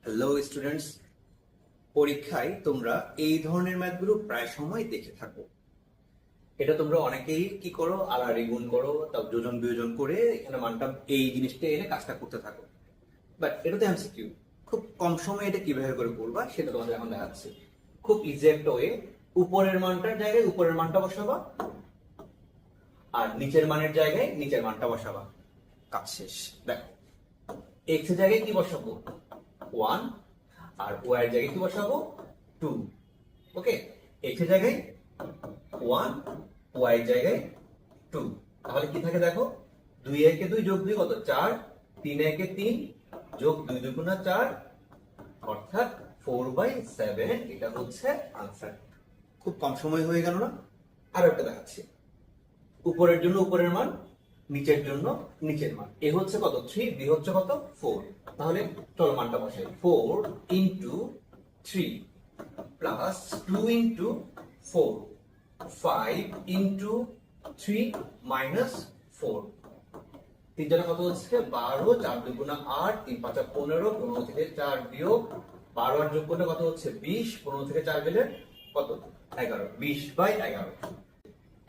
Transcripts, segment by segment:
Hello students, পরীক্ষায় তোমরা এই ধরনের ম্যাথগুলো প্রায় সময় দেখে থাকো। এটা তোমরা অনেকেই কি করো, আড়াআড়ি গুণ করো, তারপর যোজন বিয়োজন করে এখানে মানটা এই জিনিসটা এনে কাজটা করতে থাকো। বাট এটা তো এমসিকিউ, খুব কম সময়ে এটা কিভাবে করে করবা সেটা তোমাদের এখন দেখাচ্ছি। খুব ইজি একটা ওয়ে, উপরের মানটার জায়গায় উপরের মানটা বসাবা আর নিচের মানের জায়গায় নিচের মানটা বসাবা, কাজ শেষ। দেখো, এক্স এর জায়গায় কি বসাবো, 1, আর ওয়াই এর জায়গায় কি বসাবো, 2। ওকে, এক্স এর জায়গায় 1, ওয়াই এর জায়গায় 2। তাহলে কি থাকে দেখো, 2 একে 2 যোগ 2 কত, 4, 3 একে 3 যোগ 2 দুগুণা 4, অর্থাৎ 4/7। এটা হচ্ছে আনসার। খুব কম সময় হয়ে গেল না? আর একটা দেখাচ্ছি, উপরের জন্য উপরের মান, নিচের জন্য নিচের মান। এ হচ্ছে কত, 3, বি হচ্ছে কত, 4। তাহলে চলো মানটা বসাই, 4 into 3 plus 2 into 4, 5 into 3 minus 4। 3 জানা কত হচ্ছে 12, 4 দুগুণা 8, 3 5 15, 15 থেকে 4 বিয়োগ 12 আর যোগ করলে কত হচ্ছে 20, 15 থেকে 4 গেলে কত, 11, 20/11।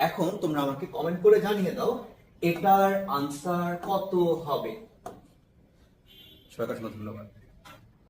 এখন তোমরা আমাকে কমেন্ট করে জানিয়ে দাও এটার আনসার কত হবে। সবাইকে অসংখ্য ধন্যবাদ।